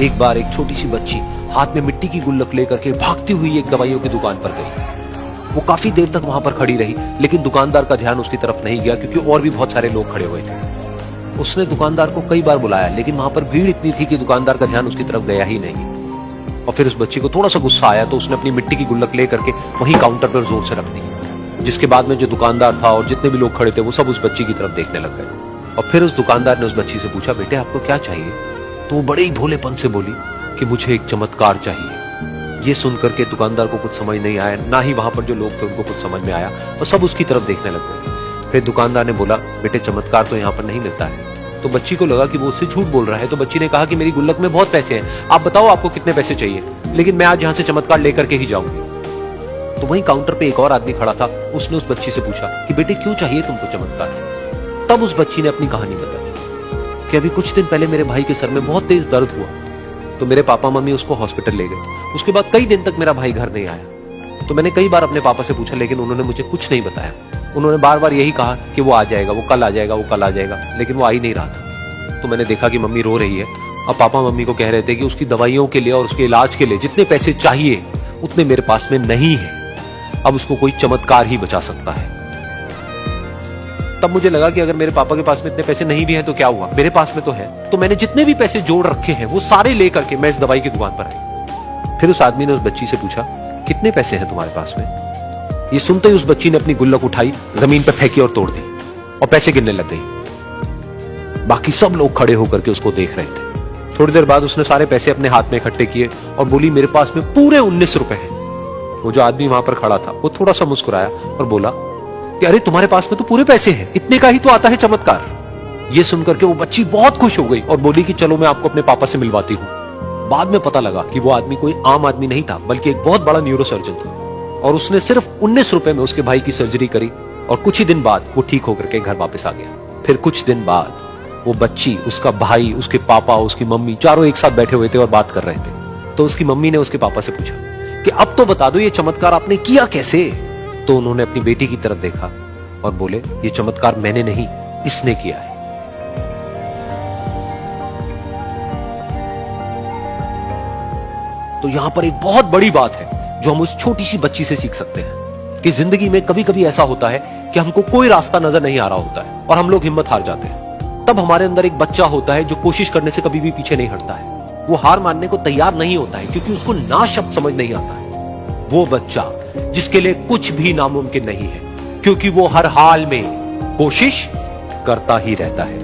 एक बार एक छोटी सी बच्ची हाथ में मिट्टी की गुल्लक लेकर के भागती हुई एक दवाइयों की दुकान पर गई। वो काफी देर तक वहां पर खड़ी रही, लेकिन दुकानदार का ध्यान उसकी तरफ नहीं गया क्योंकि और भी बहुत सारे लोग खड़े हुए थे। उसने दुकानदार को कई बार बुलाया, लेकिन वहां पर भीड़ इतनी थी कि दुकानदार का ध्यान उसकी तरफ गया ही नहीं। और फिर उस बच्ची को थोड़ा सा गुस्सा आया तो उसने अपनी मिट्टी की गुल्लक लेकर के वहीं काउंटर पर जोर से रख दी, जिसके बाद में जो दुकानदार था और जितने भी लोग खड़े थे वो सब उस बच्ची की तरफ देखने लग गए। और फिर उस दुकानदार ने उस बच्ची से पूछा, बेटे आपको क्या चाहिए? तो वो बड़े ही भोलेपन से बोली कि मुझे एक चमत्कार चाहिए। ये सुनकर के दुकानदार को कुछ समझ नहीं आया, ना ही वहां पर जो लोग थे उनको कुछ समझ में आया, और सब उसकी तरफ देखने लग गए। फिर दुकानदार ने बोला, बेटे चमत्कार तो यहाँ पर नहीं मिलता है। तो बच्ची को लगा कि वो उससे झूठ बोल रहा है, तो बच्ची ने कहा कि मेरी गुल्लक में बहुत पैसे हैं, आप बताओ आपको कितने पैसे चाहिए, लेकिन मैं आज यहाँ से चमत्कार लेकर के ही जाऊंगी। तो वहीं काउंटर पे एक और आदमी खड़ा था, उसने उस बच्ची से पूछा कि बेटे क्यों चाहिए तुमको चमत्कार? तब उस बच्ची ने अपनी कहानी बता दी कि अभी कुछ दिन पहले मेरे भाई के सर में बहुत तेज दर्द हुआ, तो मेरे पापा मम्मी उसको हॉस्पिटल ले गए। उसके बाद कई दिन तक मेरा भाई घर नहीं आया। तो मैंने कई बार अपने पापा से पूछा, लेकिन उन्होंने मुझे कुछ नहीं बताया। उन्होंने बार बार यही कहा कि वो आ जाएगा, वो कल आ जाएगा, वो कल आ जाएगा, लेकिन वो आ ही नहीं रहा था। तो मैंने देखा कि मम्मी रो रही है, और पापा मम्मी को कह रहे थे कि उसकी दवाइयों के लिए और उसके इलाज के लिए जितने पैसे चाहिए उतने मेरे पास में नहीं है, अब उसको कोई चमत्कार ही बचा सकता है। तब मुझे लगा कि अगर मेरे पापा के पास में इतने पैसे नहीं भी हैं तो क्या हुआ, मेरे पास में तो है। तो मैंने जितने भी पैसे जोड़ रखे हैं वो सारे लेकर के मैं इस दवाई की दुकान पर आई। फिर उस आदमी ने उस बच्ची से पूछा, कितने पैसे हैं तुम्हारे पास में? ये सुनते ही उस बच्ची ने अपनी गुल्लक उठाई, जमीन पर फेंकी और तोड़ दी, और पैसे गिनने लग गई। बाकी सब लोग खड़े होकर के उसको देख रहे थे। थोड़ी देर बाद उसने सारे पैसे अपने हाथ में इकट्ठे किए और बोली, मेरे पास में पूरे 19 रुपए हैं। वो जो आदमी वहां पर खड़ा था वो थोड़ा सा मुस्कुराया और बोला कि अरे तुम्हारे पास में तो पूरे पैसे हैं, इतने का ही तो आता है चमत्कार। ये सुनकर के वो बच्ची बहुत खुश हो गई और बोली कि चलो मैं आपको अपने पापा से मिलवाती हूँ। बाद में पता लगा कि वो आदमी कोई आम आदमी नहीं था, बल्कि एक बहुत बड़ा न्यूरोसर्जन था, और उसने सिर्फ 19 रुपए में उसके भाई की सर्जरी करी, और कुछ ही दिन बाद वो ठीक होकर के घर वापस आ गया। फिर कुछ दिन बाद वो बच्ची, उसका भाई, उसके पापा, उसकी मम्मी चारों एक साथ बैठे हुए थे और बात कर रहे थे। तो उसकी मम्मी ने उसके पापा से पूछा कि अब तो बता दो ये चमत्कार आपने किया कैसे? तो उन्होंने अपनी बेटी की तरफ देखा और बोले, ये चमत्कार मैंने नहीं, इसने किया है। तो यहां पर एक बहुत बड़ी बात है जो हम उस छोटी सी बच्ची से सीख सकते हैं कि जिंदगी में कभी कभी ऐसा होता है कि हमको कोई रास्ता नजर नहीं आ रहा होता है और हम लोग हिम्मत हार जाते हैं। तब हमारे अंदर एक बच्चा होता है जो कोशिश करने से कभी भी पीछे नहीं हटता है। वो हार मानने को तैयार नहीं होता है क्योंकि उसको ना शब्द समझ नहीं आता है। वो बच्चा जिसके लिए कुछ भी नामुमकिन नहीं है, क्योंकि वो हर हाल में कोशिश करता ही रहता है।